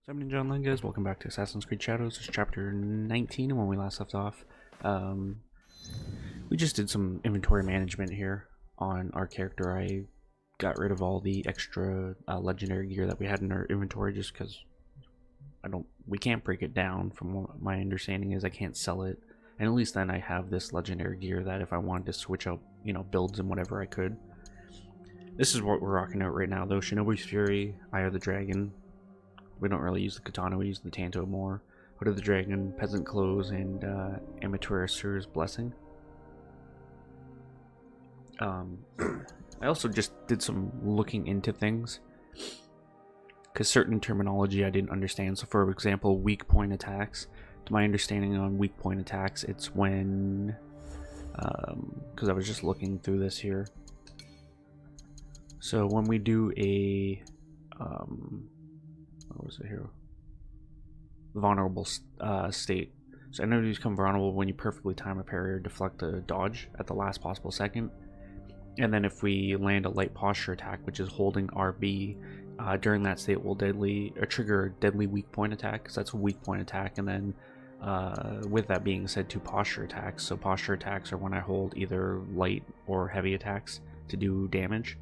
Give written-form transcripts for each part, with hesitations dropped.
What's happening, John guys? Welcome back to Assassin's Creed Shadows. It's chapter 19, and when we last left off, we just did some inventory management here on our character. I got rid of all the extra legendary gear that we had in our inventory just because we can't break it down. From what my understanding is, I can't sell it, and at least then I have this legendary gear that if I wanted to switch out, builds and whatever, I could. This is what we're rocking out right now, though. Shinobi's Fury, Eye of the Dragon. We don't really use the katana, we use the tanto more. Hood of the Dragon, Peasant Clothes, and Amaterasur's Blessing. I also just did some looking into things, because certain terminology I didn't understand. So for example, weak point attacks. To my understanding on weak point attacks, it's when, because I was just looking through this here. So when we do a, what was it here? Vulnerable state. So enemies become vulnerable when you perfectly time a parry or deflect a dodge at the last possible second. And then if we land a light posture attack, which is holding RB, during that state will trigger a deadly weak point attack, because that's a weak point attack. And then with that being said, two posture attacks. So posture attacks are when I hold either light or heavy attacks to do damage.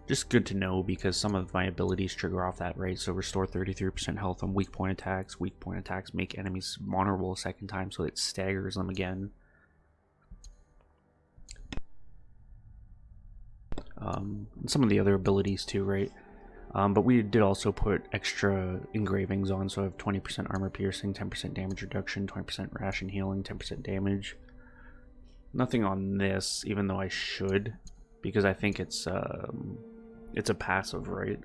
Just good to know, because some of my abilities trigger off that, right? So restore 33% health on weak point attacks. Weak point attacks make enemies vulnerable a second time, so it staggers them again. And some of the other abilities too, right? But we did also put extra engravings on, so I have 20% armor piercing, 10% damage reduction, 20% ration healing, 10% damage. Nothing on this, even though I should, because I think it's a passive, right?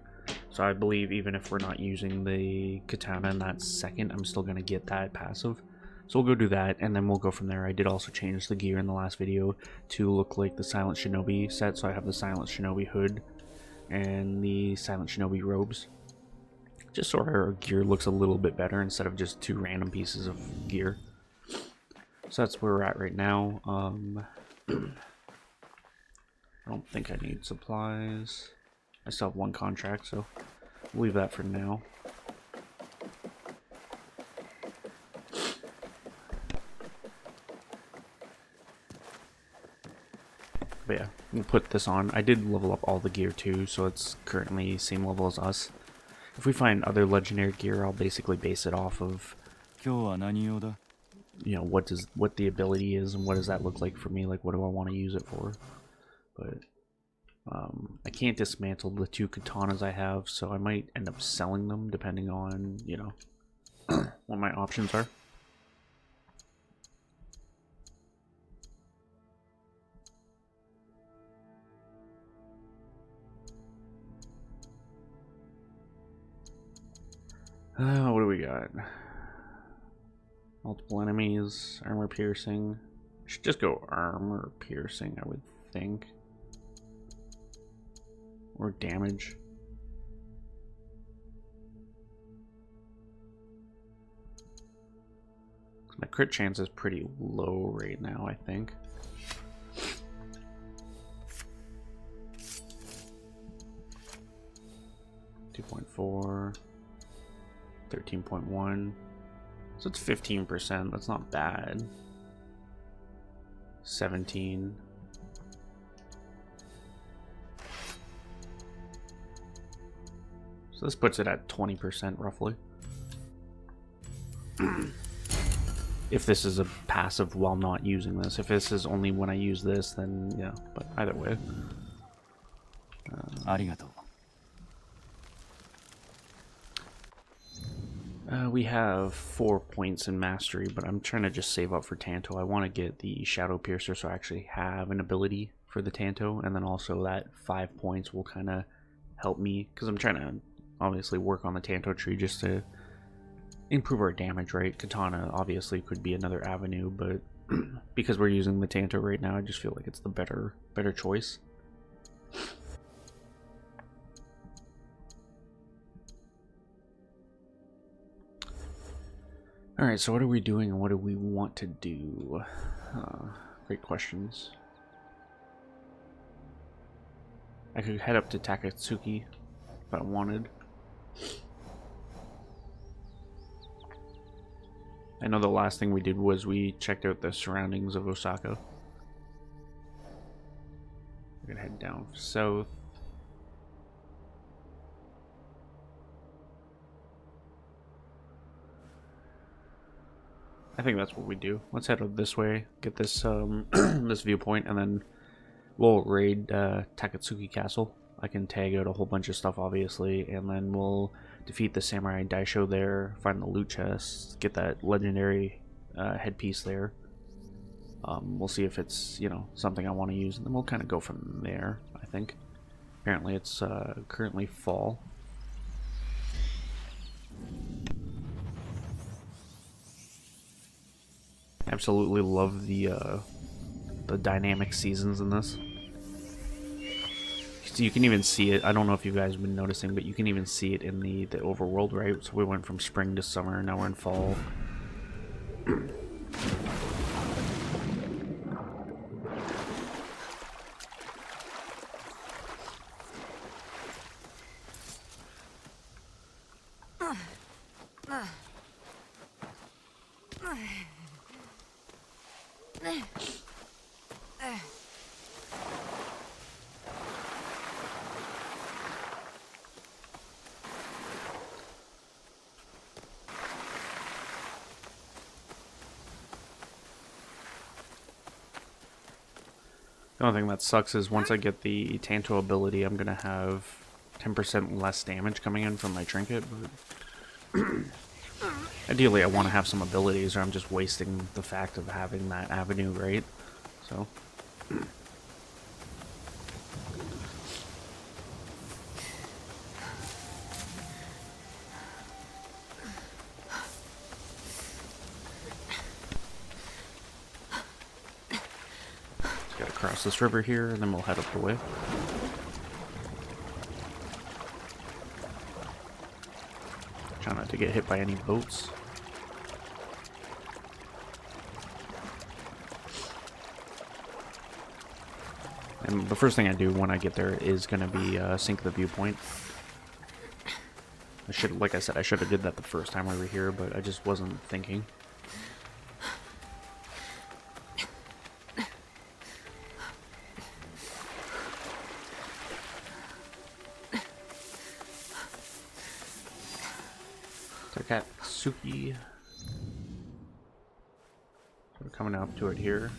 So I believe even if we're not using the katana in that second, I'm still going to get that passive. So we'll go do that, and then we'll go from there. I did also change the gear in the last video to look like the Silent Shinobi set, so I have the Silent Shinobi hood and the Silent Shinobi robes, just so our gear looks a little bit better instead of just two random pieces of gear. So that's where we're at right now. I don't think I need supplies. I still have one contract, so we'll leave that for now. But yeah, we'll put this on. I did level up all the gear too, so it's currently same level as us. If we find other legendary gear, I'll basically base it off of, what the ability is and what does that look like for me. Like, what do I want to use it for? But I can't dismantle the two katanas I have, so I might end up selling them depending on, what my options are. What do we got? Multiple enemies, armor piercing. I should just go armor piercing, I would think. Or damage. My crit chance is pretty low right now, I think. .4, 13.1. So it's 15%. That's not bad. 17. So this puts it at 20% roughly. If this is a passive while not using this. If this is only when I use this, then yeah. But either way. Arigato. We have 4 points in mastery, but I'm trying to just save up for Tanto. I want to get the Shadow Piercer so I actually have an ability for the Tanto, and then also that 5 points will kind of help me, because I'm trying to obviously work on the Tanto tree just to improve our damage, right? Katana obviously could be another avenue, but because we're using the Tanto right now, I just feel like it's the better choice. Alright, so what are we doing and what do we want to do? Great questions. I could head up to Takatsuki if I wanted. I know the last thing we did was we checked out the surroundings of Osaka. We're gonna head down south. I think that's what we do. Let's head out this way, get this this viewpoint, and then we'll raid Takatsuki Castle. I can tag out a whole bunch of stuff, obviously, and then we'll defeat the Samurai Daisho there, find the loot chest, get that legendary headpiece there. We'll see if it's, you know, something I want to use, and then we'll kind of go from there, I think. Apparently it's currently fall. Absolutely love the dynamic seasons in this. So you can even see it. I don't know if you guys have been noticing, but you can even see it in the overworld, right? So we went from spring to summer, now we're in fall. The only thing that sucks is once I get the Tanto ability, I'm gonna have 10% less damage coming in from my trinket, but ideally I want to have some abilities, or I'm just wasting the fact of having that avenue, right? So gotta cross this river here, and then we'll head up the way. Try not to get hit by any boats. And the first thing I do when I get there is gonna be sink the viewpoint. I should, like I said, I should have did that the first time we were here, but I just wasn't thinking. Takatsuki. We're coming up to it here.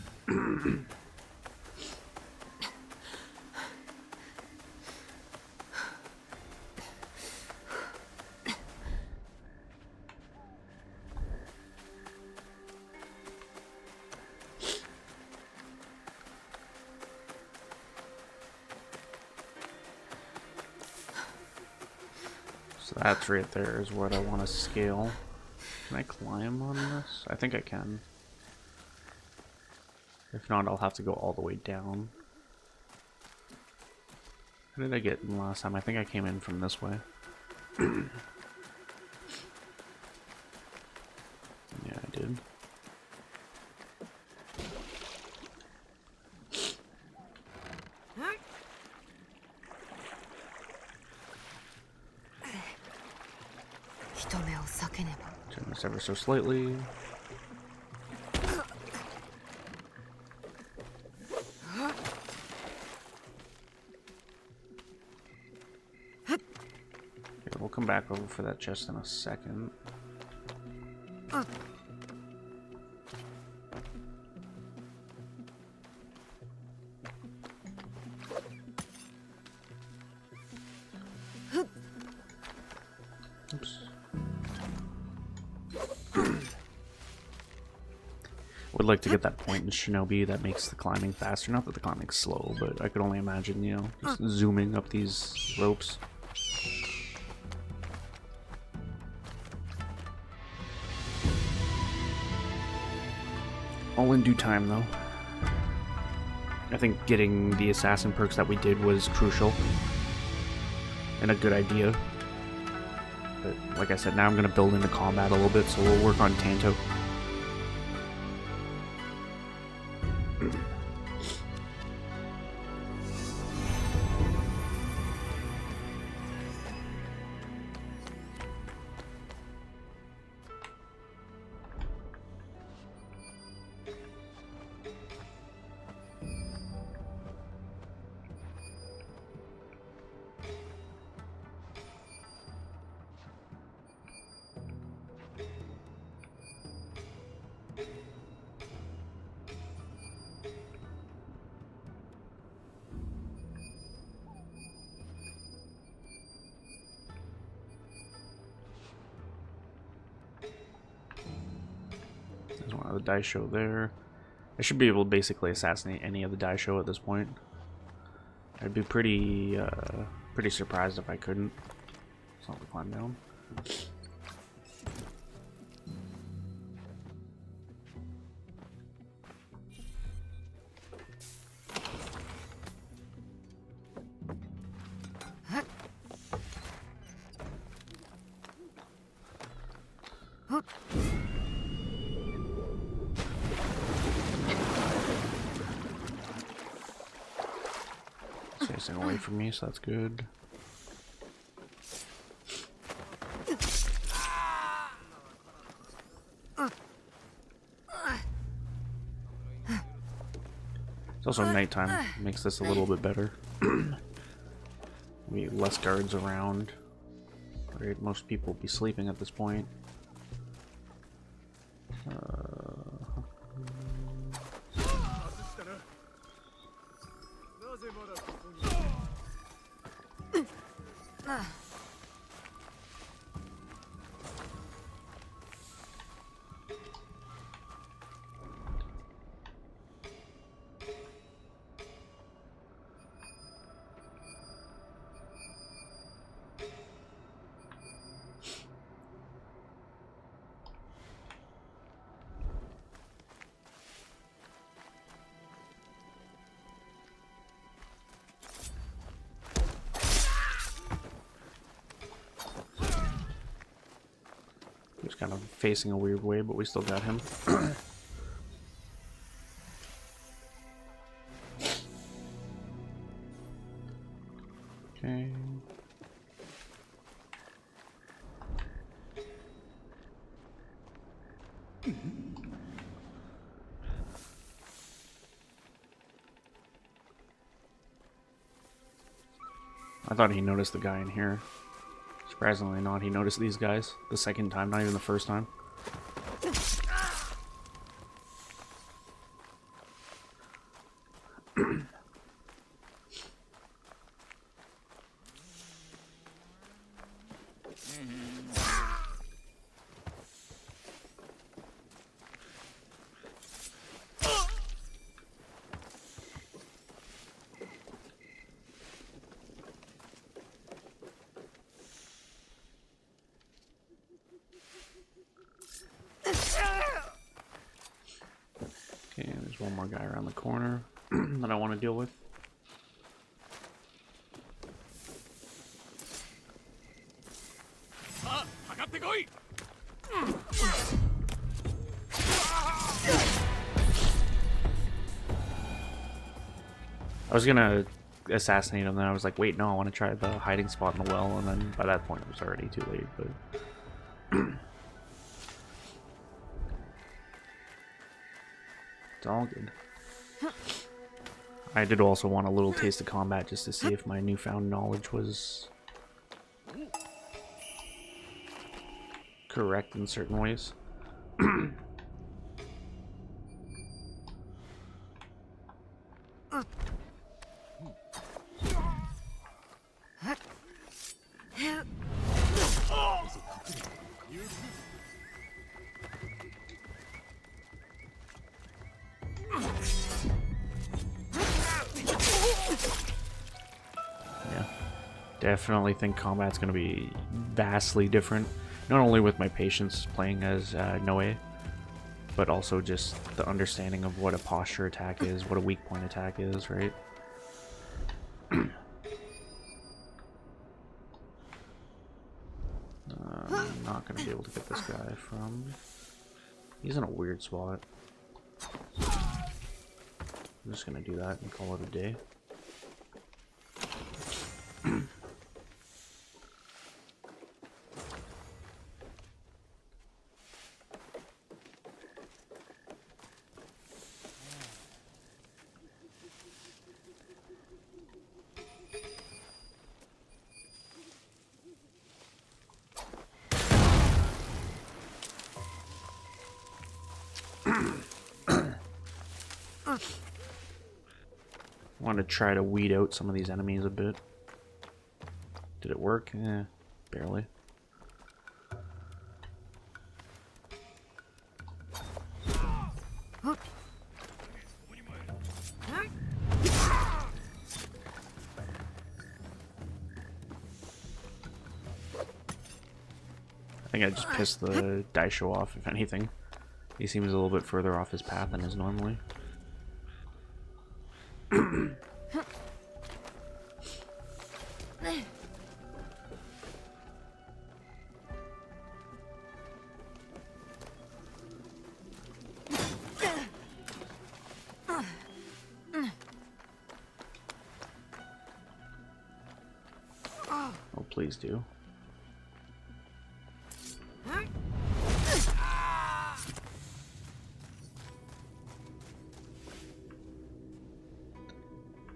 So that's right there is what I want to scale. Can I climb on this? I think I can. If not, I'll have to go all the way down. How did I get in last time? I think I came in from this way. Yeah, I did. Turn this ever so slightly. Okay, we'll come back over for that chest in a second. Oops. Would like to get that point in Shinobi that makes the climbing faster. Not that the climbing's slow, but I could only imagine, you know, just zooming up these ropes. All in due time, though. I think getting the assassin perks that we did was crucial and a good idea. But like I said, now I'm going to build into combat a little bit, so we'll work on Tanto. There's one of the Daisho there. I should be able to basically assassinate any of the Daisho at this point. I'd be pretty surprised if I couldn't. It's not to climb down. Facing away from me, so that's good. It's also nighttime, makes this a little bit better. We less guards around. Right, most people will be sleeping at this point. He's kind of facing a weird way, but we still got him. Okay. I thought he noticed the guy in here. Surprisingly not, he noticed these guys the second time, not even the first time. Okay, there's one more guy around the corner that I want to deal with. I was gonna assassinate him, then I was like, wait, no, I want to try the hiding spot in the well, and then by that point it was already too late, but... It's all good. I did also want a little taste of combat just to see if my newfound knowledge was correct in certain ways. Definitely think combat's going to be vastly different, not only with my patience playing as Noe, but also just the understanding of what a posture attack is, what a weak point attack is, right? I'm not going to be able to get this guy from... He's in a weird spot. I'm just going to do that and call it a day. Want to try to weed out some of these enemies a bit. Did it work? Eh, barely. think I just pissed the Daisho off, if anything. He seems a little bit further off his path than is normally. Oh, please do.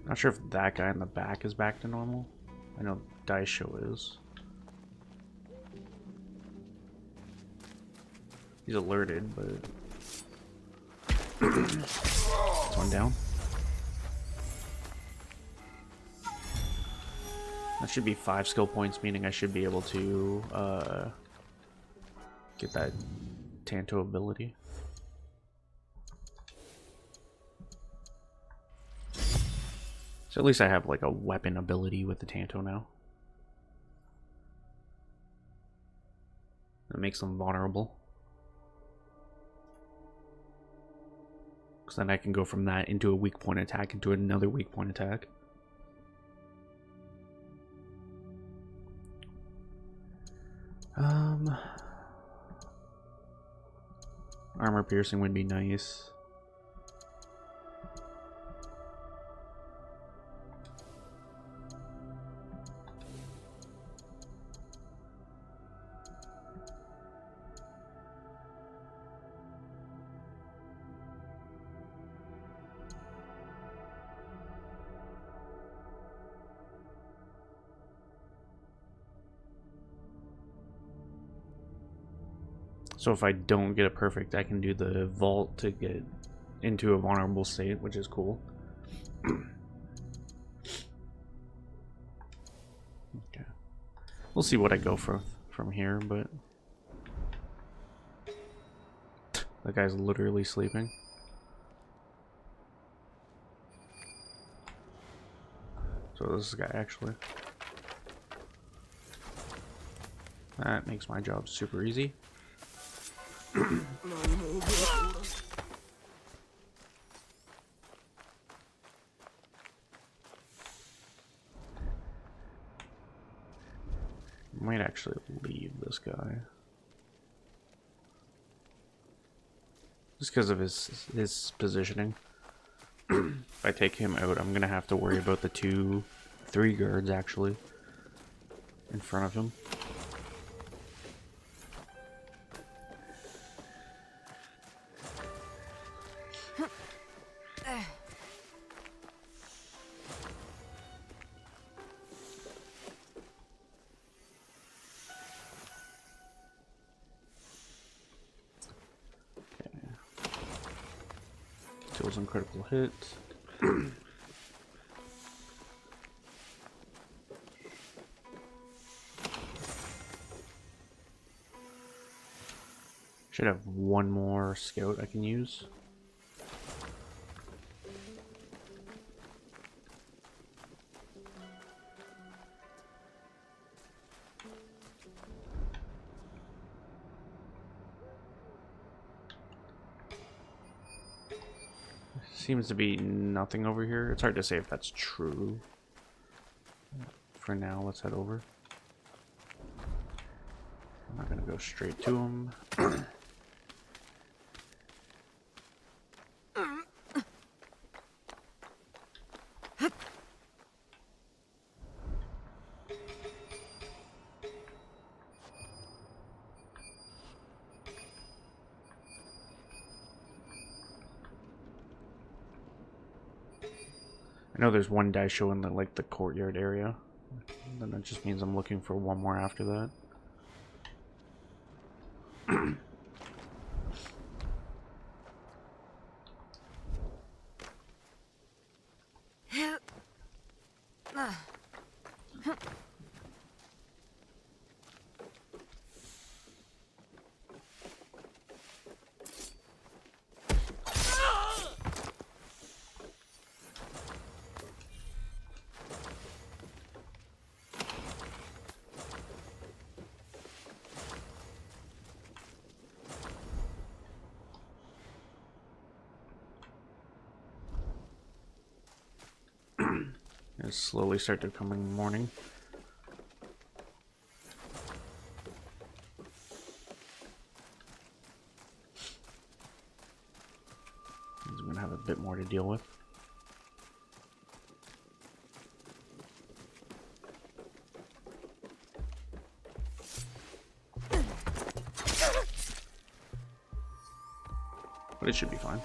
Not sure if that guy in the back is back to normal. I know Daisho is. He's alerted, but it's one down. That should be 5 skill points, meaning I should be able to get that Tanto ability. So at least I have like a weapon ability with the Tanto now. That makes them vulnerable. Because then I can go from that into a weak point attack into another weak point attack. Armor piercing would be nice. So if I don't get it perfect, I can do the vault to get into a vulnerable state, which is cool. Okay. We'll see what I go for from here, but that guy's literally sleeping. So this is the guy actually. That makes my job super easy. Might actually leave this guy just because of his positioning. If I take him out, I'm gonna have to worry about the 3 guards actually in front of him. Kills on critical hit. Should have one more scout I can use. Seems to be nothing over here. It's hard to say if that's true. For now, let's head over. I'm not gonna go straight to him. I know there's one Daisho in the courtyard area. Then that just means I'm looking for one more after that. And slowly start to come in the morning. I'm gonna have a bit more to deal with. But it should be fine.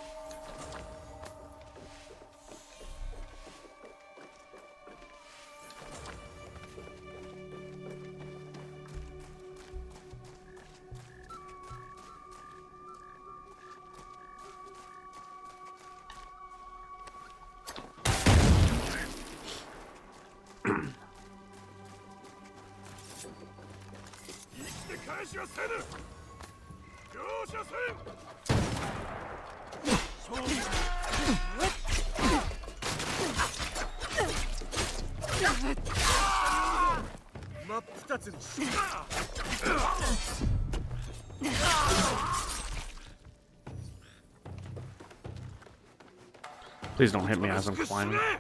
Please don't hit me as I'm climbing. Yeah,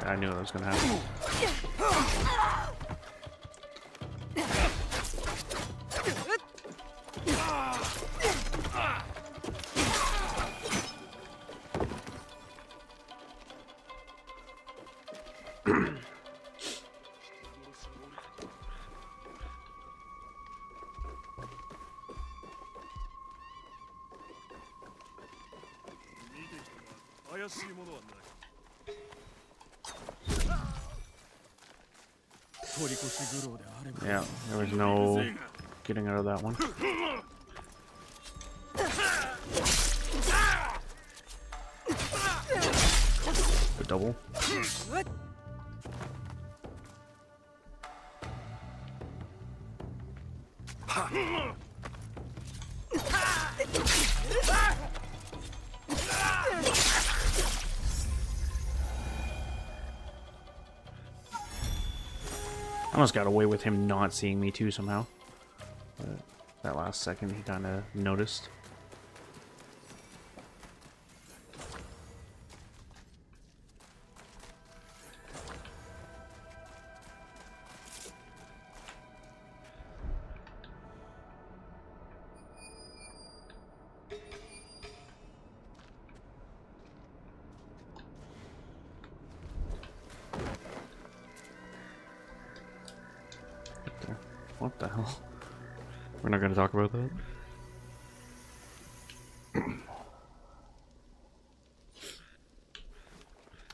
I knew that was gonna happen. Yeah, there was no getting out of that one. The double. I almost got away with him not seeing me too somehow. But that last second he kind of noticed. What the hell? We're not going to talk about that?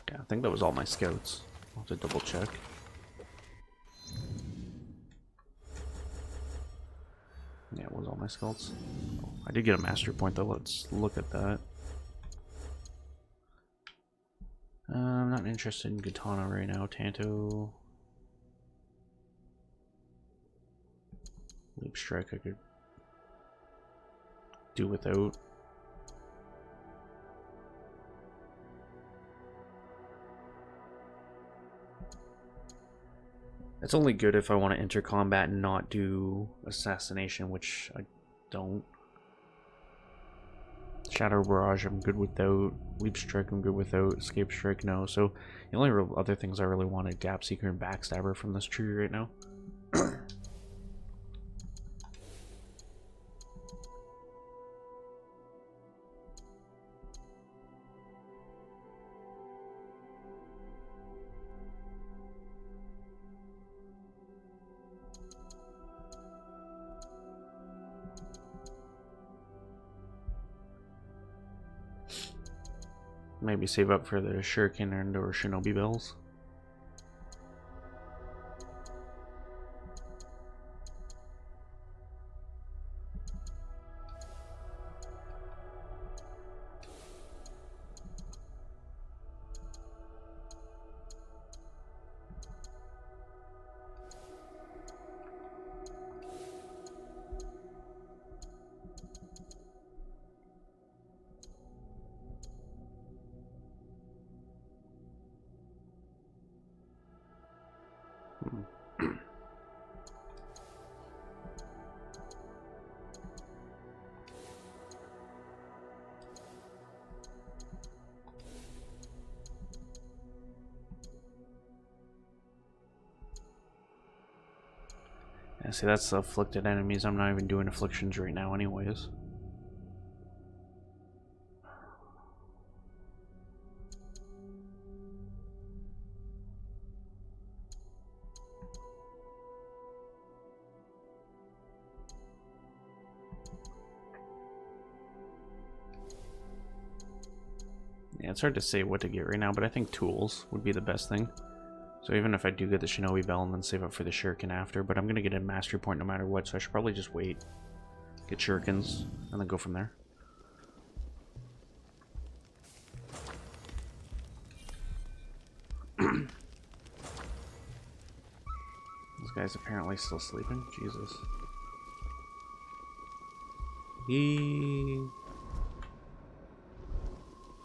Yeah, I think that was all my scouts. I'll have to double check. Yeah, it was all my scouts. Oh, I did get a master point though, let's look at that. I'm not interested in Katana right now, Tanto. Leap strike I could do without. It's only good if I want to enter combat and not do assassination, which I don't. Shadow Barrage I'm good without. Leap Strike I'm good without. Escape Strike no. So the only real other things I really want are Gap Seeker and Backstabber from this tree right now. Maybe save up for the Shuriken and or Shinobi Bells. Yeah, see, that's the afflicted enemies. I'm not even doing afflictions right now anyways. Yeah, it's hard to say what to get right now, but I think tools would be the best thing. So even if I do get the Shinobi Bell and then save up for the Shuriken after, but I'm going to get a Mastery Point no matter what, so I should probably just wait. Get Shurikens, and then go from there. This guy's apparently still sleeping. Jesus. He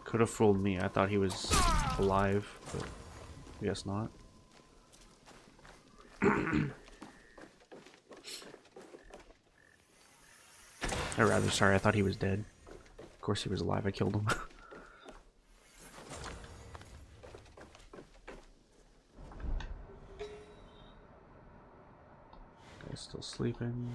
could have fooled me. I thought he was alive, but I guess not. Or rather, sorry, I thought he was dead. Of course he was alive, I killed him. Guy's still sleeping.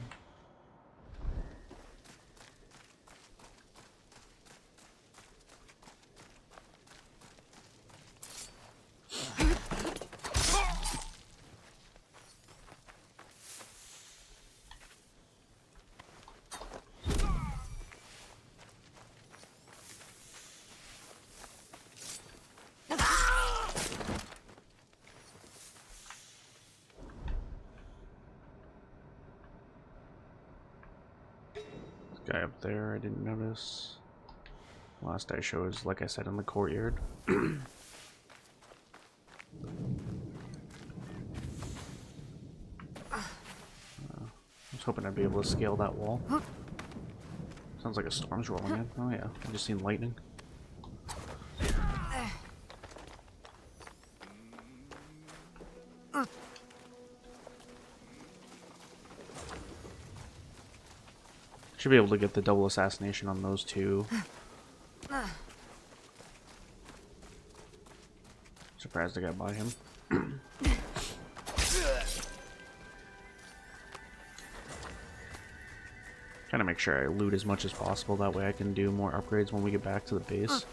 Guy up there, I didn't notice. Last I show is, like I said, in the courtyard. I was hoping I'd be able to scale that wall. Sounds like a storm's rolling in. Oh yeah, I just seen lightning. Should be able to get the double assassination on those two. Surprised I got by him. Trying to make sure I loot as much as possible, that way I can do more upgrades when we get back to the base.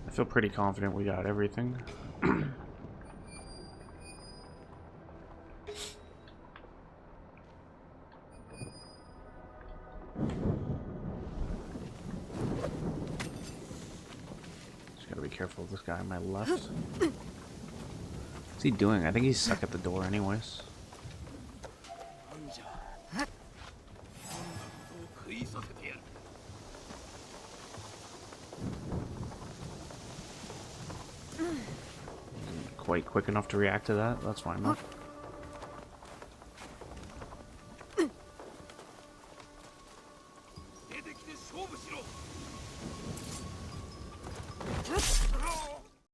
I feel pretty confident we got everything. Just gotta be careful of this guy on my left. What's he doing? I think he's stuck at the door anyways. Quite quick enough to react to that. That's fine though.